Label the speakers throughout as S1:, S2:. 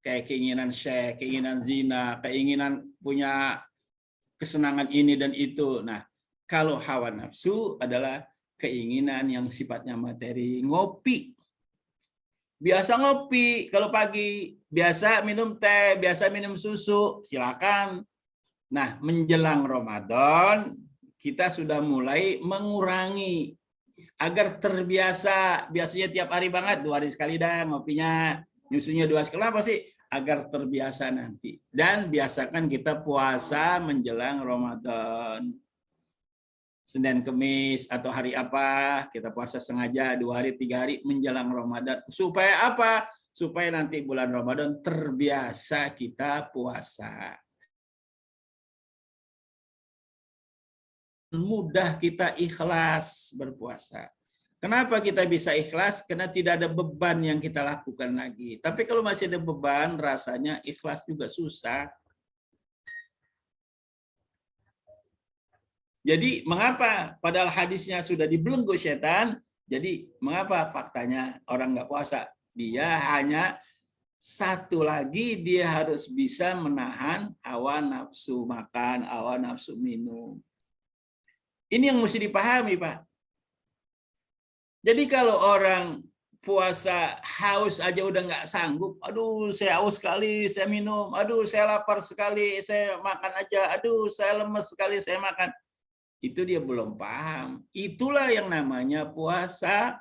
S1: kayak keinginan seks, keinginan zina, keinginan punya kesenangan ini dan itu. Nah, kalau hawa nafsu adalah keinginan yang sifatnya materi. Ngopi. Biasa ngopi kalau pagi, biasa minum teh, biasa minum susu, silakan. Nah, menjelang Ramadan, kita sudah mulai mengurangi agar terbiasa. Biasanya tiap hari banget, 2 hari sekali dah ngopinya, nyusunya 2 hari sekali. Apa sih? Agar terbiasa nanti. Dan biasakan kita puasa menjelang Ramadan. Senin, Kemis, atau hari apa, kita puasa sengaja 2 hari, 3 hari menjelang Ramadan. Supaya apa? Supaya nanti bulan Ramadan terbiasa kita puasa. Mudah kita ikhlas berpuasa. Kenapa kita bisa ikhlas? Karena tidak ada beban yang kita lakukan lagi. Tapi kalau masih ada beban, rasanya ikhlas juga susah. Jadi mengapa padahal hadisnya sudah dibelenggu setan, jadi mengapa faktanya orang nggak puasa? Dia hanya satu lagi, dia harus bisa menahan hawa nafsu makan, hawa nafsu minum. Ini yang mesti dipahami, Pak. Jadi kalau orang puasa haus aja udah nggak sanggup, aduh saya haus sekali, saya minum, aduh saya lapar sekali, saya makan aja, aduh saya lemes sekali, saya makan. Itu dia belum paham. Itulah yang namanya puasa.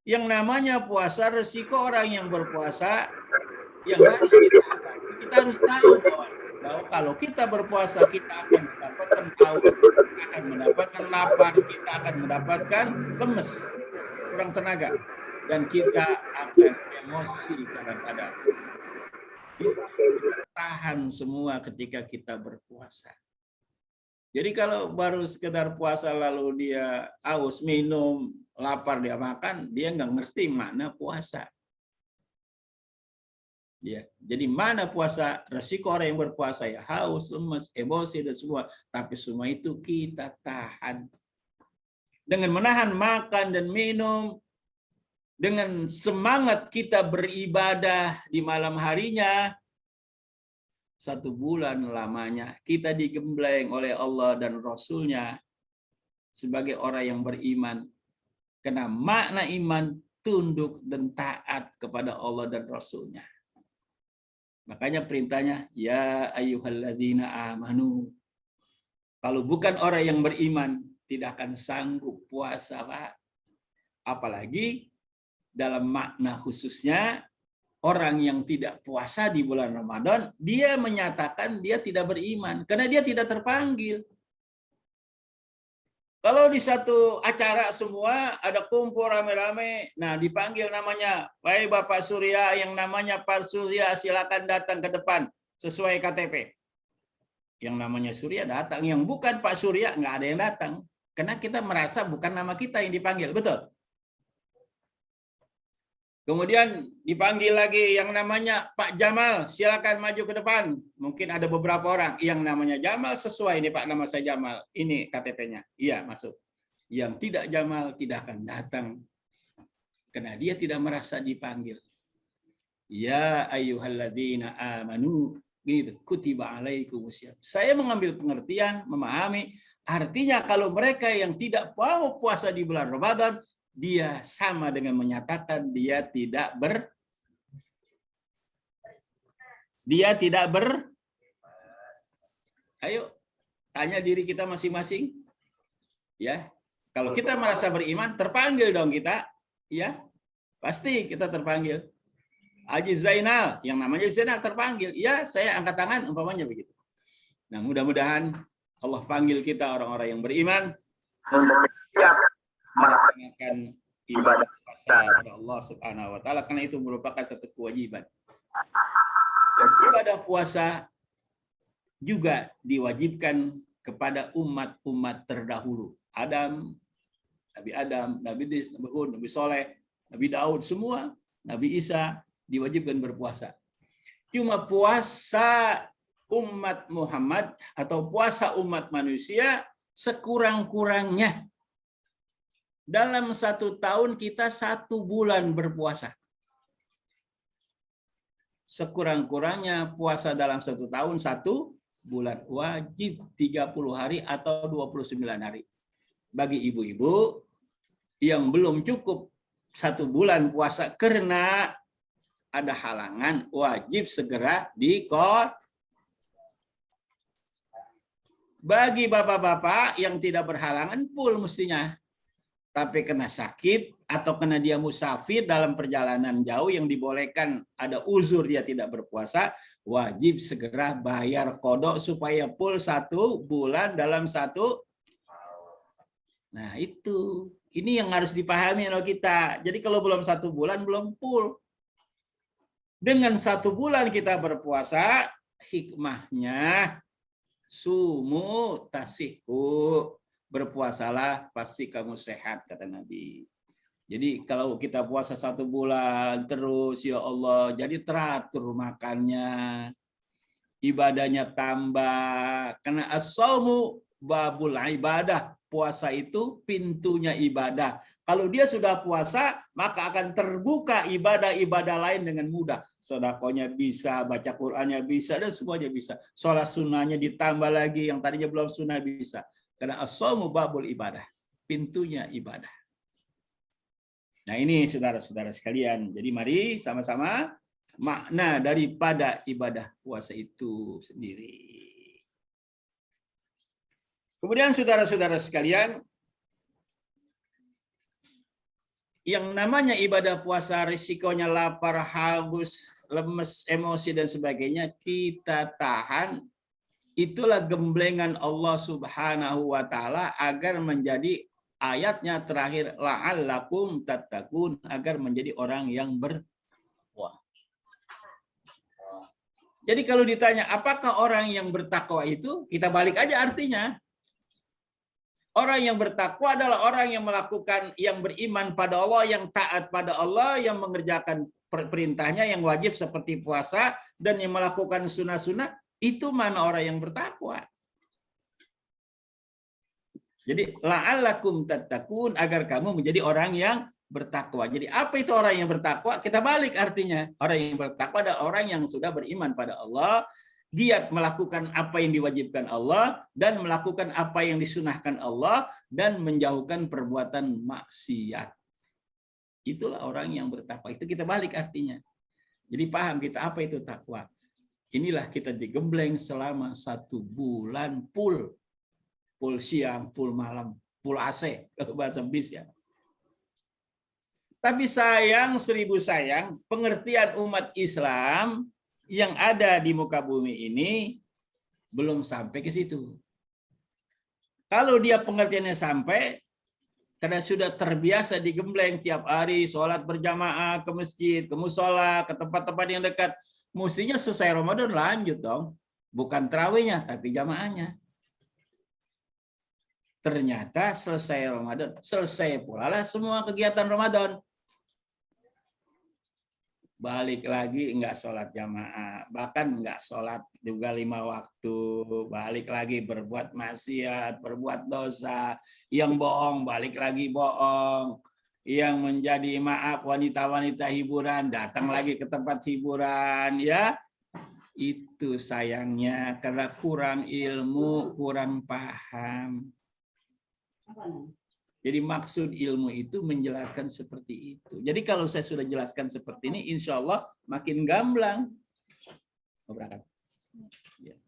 S1: Yang namanya puasa, resiko orang yang berpuasa yang harus kita hadapi. Kita harus tahu bahwa kalau kita berpuasa, kita akan mendapatkan haus, kita akan mendapatkan lapar, kita akan mendapatkan lemes, kurang tenaga, dan kita akan emosi kadang-kadang. Kita tahan semua ketika kita berpuasa. Jadi kalau baru sekedar puasa lalu dia haus, minum, lapar dia makan, dia nggak ngerti mana puasa. Ya, jadi mana puasa? Resiko orang yang berpuasa ya haus, lemes, emosi dan semua. Tapi semua itu kita tahan. Dengan menahan makan dan minum, dengan semangat kita beribadah di malam harinya, 1 bulan lamanya kita digembleng oleh Allah dan Rasul-Nya sebagai orang yang beriman. Karena makna iman tunduk dan taat kepada Allah dan Rasul-Nya. Makanya perintahnya, ya ayyuhalladzina amanu. Kalau bukan orang yang beriman, tidak akan sanggup puasa, Pak. Apalagi dalam makna khususnya, orang yang tidak puasa di bulan Ramadan, dia menyatakan dia tidak beriman karena dia tidak terpanggil. Kalau di satu acara semua ada kumpul rame-rame, nah dipanggil namanya, baik Bapak Surya, yang namanya Pak Surya silakan datang ke depan sesuai KTP. Yang namanya Surya datang, yang bukan Pak Surya nggak ada yang datang. Karena kita merasa bukan nama kita yang dipanggil, betul? Kemudian dipanggil lagi yang namanya Pak Jamal, silakan maju ke depan. Mungkin ada beberapa orang yang namanya Jamal sesuai ini Pak, nama saya Jamal. Ini KTP-nya. Iya, masuk. Yang tidak Jamal tidak akan datang. Karena dia tidak merasa dipanggil. Ya ayyuhalladzina amanu, gitu. Kutiba alaikumusiyam. Saya mengambil pengertian, memahami artinya kalau mereka yang tidak mau puasa di bulan Ramadan, dia sama dengan menyatakan dia tidak Ayo tanya diri kita masing-masing, ya. Kalau kita merasa beriman, terpanggil dong kita, ya. Pasti kita terpanggil. Haji Zainal, yang namanya Zainal terpanggil, ya saya angkat tangan, umpamanya begitu. Nah mudah-mudahan Allah panggil kita orang-orang yang beriman, melaksanakan ibadah puasa kepada Allah Subhanahu wa taala, karena itu merupakan satu kewajiban. Dan ibadah puasa juga diwajibkan kepada umat-umat terdahulu. Nabi Adam, Nabi Idris, Nabi Hud, Nabi Soleh, Nabi Daud, semua, Nabi Isa diwajibkan berpuasa. Cuma puasa umat Muhammad atau puasa umat manusia sekurang-kurangnya dalam 1 tahun kita 1 bulan berpuasa. sekurang-kurangnya puasa dalam 1 tahun 1 bulan, wajib 30 hari atau 29 hari. Bagi ibu-ibu yang belum cukup 1 bulan puasa karena ada halangan, wajib segera dikot. Bagi bapak-bapak yang tidak berhalangan full mestinya. Tapi kena sakit atau kena dia musafir dalam perjalanan jauh yang dibolehkan ada uzur dia tidak berpuasa, wajib segera bayar kodok supaya full 1 bulan dalam 1. Nah itu, ini yang harus dipahami oleh kita. Jadi kalau belum 1 bulan belum full. Dengan 1 bulan kita berpuasa, hikmahnya sumu tasihu. Berpuasalah pasti kamu sehat, kata Nabi. Jadi kalau kita puasa 1 bulan terus, ya Allah, jadi teratur makannya, ibadahnya tambah. Karena as-saumu babul ibadah, puasa itu pintunya ibadah. Kalau dia sudah puasa, maka akan terbuka ibadah-ibadah lain dengan mudah. Sedekahnya bisa, baca Qur'annya bisa, dan semuanya bisa. Sholat sunnahnya ditambah lagi, yang tadinya belum sunnah bisa. Karena as-saumu babul ibadah, pintunya ibadah. Nah ini saudara-saudara sekalian. Jadi mari sama-sama makna daripada ibadah puasa itu sendiri. Kemudian saudara-saudara sekalian, yang namanya ibadah puasa risikonya lapar, haus, lemes, emosi dan sebagainya kita tahan. Itulah gemblengan Allah Subhanahu wa taala agar menjadi ayatnya terakhir la'allakum tattaqun, agar menjadi orang yang bertakwa. Jadi kalau ditanya apakah orang yang bertakwa itu, kita balik aja artinya. Orang yang bertakwa adalah orang yang melakukan, yang beriman pada Allah, yang taat pada Allah, yang mengerjakan perintahnya yang wajib seperti puasa, dan yang melakukan sunnah-sunnah. Itu mana orang yang bertakwa. Jadi la'allakum tattaqun, agar kamu menjadi orang yang bertakwa. Jadi apa itu orang yang bertakwa? Kita balik artinya. Orang yang bertakwa adalah orang yang sudah beriman pada Allah, giat melakukan apa yang diwajibkan Allah, dan melakukan apa yang disunahkan Allah, dan menjauhkan perbuatan maksiat. Itulah orang yang bertakwa. Itu kita balik artinya. Jadi paham kita apa itu takwa. Inilah kita digembleng selama 1 bulan full. Full siang, full malam, full AC, kalau bahasa bis ya. Tapi sayang, 1000 sayang, pengertian umat Islam yang ada di muka bumi ini belum sampai ke situ. Kalau dia pengertiannya sampai, karena sudah terbiasa digembleng tiap hari, sholat berjamaah, ke masjid, ke musola, ke tempat-tempat yang dekat, mestinya selesai Ramadan lanjut dong. Bukan tarawihnya, tapi jamaahnya. Ternyata selesai Ramadan, selesai pula lah semua kegiatan Ramadan. Balik lagi enggak sholat jamaah, bahkan enggak sholat juga 5 waktu, balik lagi berbuat maksiat, berbuat dosa, yang bohong balik lagi bohong, yang menjadi maaf wanita-wanita hiburan datang lagi ke tempat hiburan, ya itu sayangnya karena kurang ilmu, kurang paham. Jadi maksud ilmu itu menjelaskan seperti itu. Jadi kalau saya sudah jelaskan seperti ini, insya Allah makin gamblang. Ya.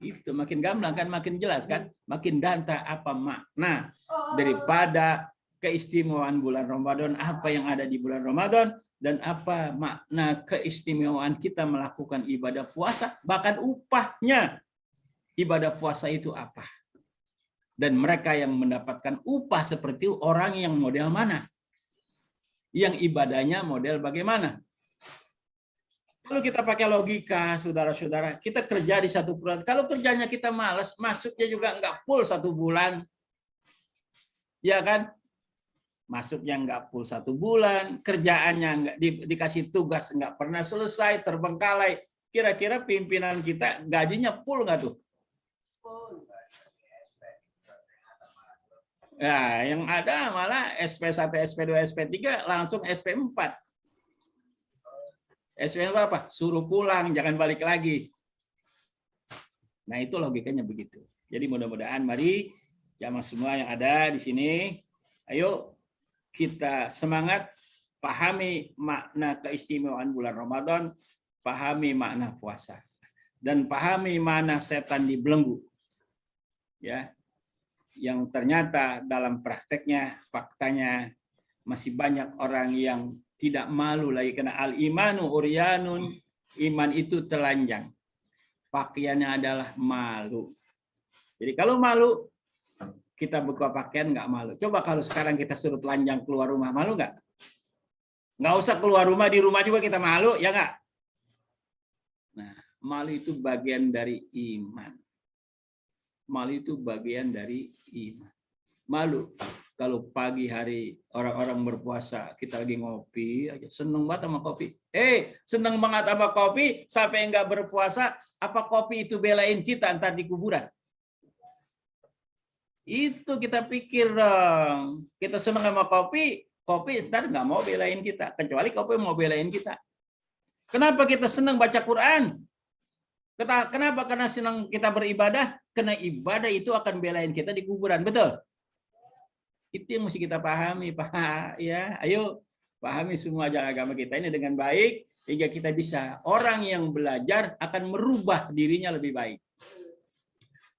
S1: Itu makin gamblang kan, makin jelas kan, makin danta apa makna daripada keistimewaan bulan Ramadan, apa yang ada di bulan Ramadan, dan apa makna keistimewaan kita melakukan ibadah puasa, bahkan upahnya ibadah puasa itu apa. Dan mereka yang mendapatkan upah seperti orang yang model mana? Yang ibadahnya model bagaimana? Kalau kita pakai logika, saudara-saudara, kita kerja di 1 bulan. Kalau kerjanya kita malas, masuknya juga nggak full 1 bulan. Ya kan? Masuknya nggak full 1 bulan, kerjaannya nggak dikasih tugas nggak pernah selesai, terbengkalai. Kira-kira pimpinan kita gajinya full nggak tuh? Nah, yang ada malah SP1, SP2, SP3 langsung SP4. SPM itu apa? Suruh pulang, jangan balik lagi. Nah, itu logikanya begitu. Jadi mudah-mudahan mari jamaah semua yang ada di sini, ayo kita semangat pahami makna keistimewaan bulan Ramadan, pahami makna puasa, dan pahami makna setan dibelenggu. Ya, yang ternyata dalam prakteknya, faktanya masih banyak orang yang tidak malu lagi, karena al-imanu uryanun, iman itu telanjang. Pakaiannya adalah malu. Jadi kalau malu, kita buka pakaian nggak malu. Coba kalau sekarang kita suruh telanjang keluar rumah, malu nggak? Nggak usah keluar rumah, di rumah juga kita malu, ya nggak? Nah, malu itu bagian dari iman. Malu itu bagian dari iman. Malu kalau pagi hari orang-orang berpuasa, kita lagi ngopi aja, seneng banget sama kopi. Seneng banget sama kopi, sampai nggak berpuasa, apa kopi itu belain kita ntar di kuburan? Itu kita pikir dong. Kita seneng sama kopi, kopi ntar nggak mau belain kita. Kecuali kopi mau belain kita. Kenapa kita senang baca Quran? Kenapa? Karena senang kita beribadah. Karena ibadah itu akan belain kita di kuburan. Betul? Itu yang mesti kita pahami, Pak. Ya, ayo pahami semua ajaran agama kita ini dengan baik, sehingga kita bisa, orang yang belajar akan merubah dirinya lebih baik.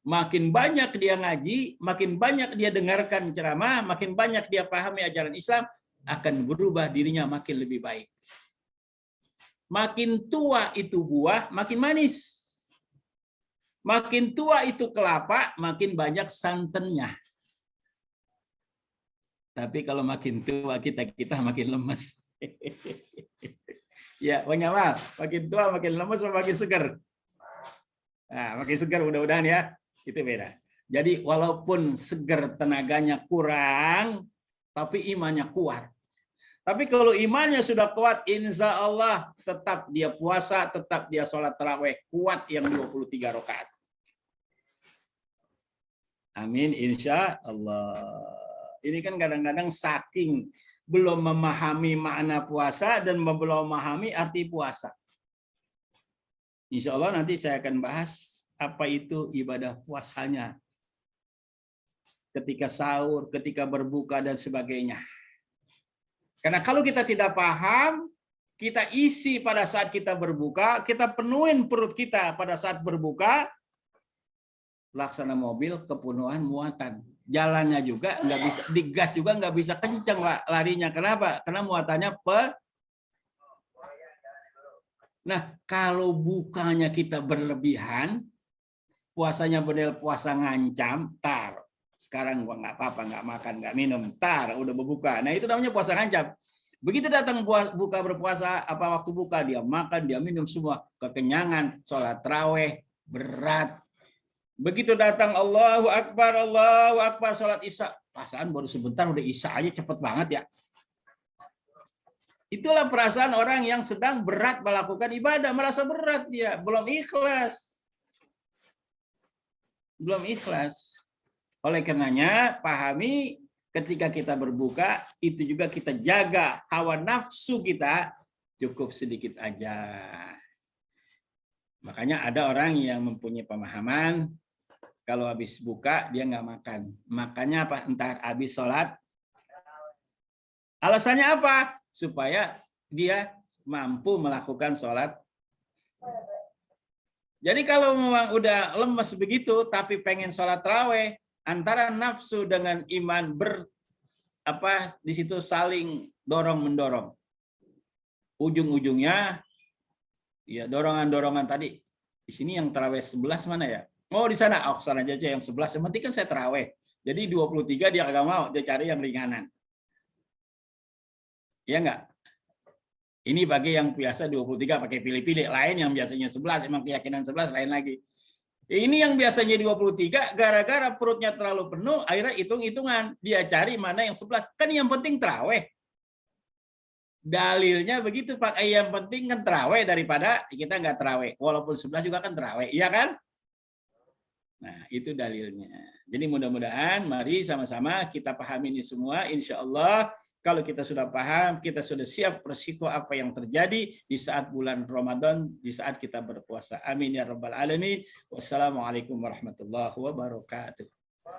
S1: Makin banyak dia ngaji, makin banyak dia dengarkan ceramah, makin banyak dia pahami ajaran Islam, akan berubah dirinya makin lebih baik. Makin tua itu buah, makin manis. Makin tua itu kelapa, makin banyak santannya. Tapi kalau makin tua kita makin lemes. Ya, Bang Yamal, makin tua makin lemes atau makin segar? Nah, makin segar mudah-mudahan ya. Itu beda. Jadi walaupun segar tenaganya kurang, tapi imannya kuat. Tapi kalau imannya sudah kuat, insya Allah tetap dia puasa, tetap dia sholat taraweh, kuat yang 23 rakaat. Amin, insya Allah. Ini kan kadang-kadang saking belum memahami makna puasa dan belum memahami arti puasa. Insya Allah nanti saya akan bahas apa itu ibadah puasanya. Ketika sahur, ketika berbuka dan sebagainya. Karena kalau kita tidak paham, kita isi pada saat kita berbuka, kita penuhin perut kita pada saat berbuka, laksana mobil kepenuhan muatan. Jalannya juga nggak bisa, digas juga nggak bisa kencang larinya. Kenapa? Karena muatannya Nah, kalau bukanya kita berlebihan, puasanya model puasa ngancam, sekarang gua nggak apa-apa, nggak makan, nggak minum, udah berbuka. Nah, itu namanya puasa ngancam. Begitu datang buka berpuasa, apa waktu buka dia makan, dia minum semua, kekenyangan, sholat taraweh berat. Begitu datang Allahu Akbar, sholat Isya. Perasaan baru sebentar udah Isya aja, cepet banget ya. Itulah perasaan orang yang sedang berat melakukan ibadah, merasa berat dia, belum ikhlas. Belum ikhlas. Oleh karenanya, pahami ketika kita berbuka, itu juga kita jaga hawa nafsu kita, cukup sedikit aja. Makanya ada orang yang mempunyai pemahaman, kalau habis buka dia nggak makan. Makannya apa? Entar habis sholat. Alasannya apa? Supaya dia mampu melakukan sholat. Jadi kalau memang udah lemes begitu, tapi pengen sholat taraweh, antara nafsu dengan iman di situ saling dorong mendorong. Ujung-ujungnya, ya dorongan-dorongan tadi. Di sini yang taraweh 11 mana ya? Oh di sana, sana aja yang 11. Yang penting kan saya taraweh. Jadi 23 dia agak mau, dia cari yang ringanan. Ya enggak? Ini bagi yang biasa 23 pakai pilih-pilih. Lain yang biasanya 11, emang keyakinan 11 lain lagi. Ini yang biasanya 23, gara-gara perutnya terlalu penuh, akhirnya hitung-hitungan. Dia cari mana yang 11. Kan yang penting taraweh. Dalilnya begitu, Pak. Yang penting kan taraweh daripada kita nggak taraweh. Walaupun 11 juga kan taraweh. Iya kan? Nah, itu dalilnya. Jadi mudah-mudahan mari sama-sama kita pahami ini semua. Insya Allah Kalau kita sudah paham, kita sudah siap resiko apa yang terjadi di saat bulan Ramadan, di saat kita berpuasa. Amin ya rabbal alamin. Wassalamualaikum warahmatullahi wabarakatuh.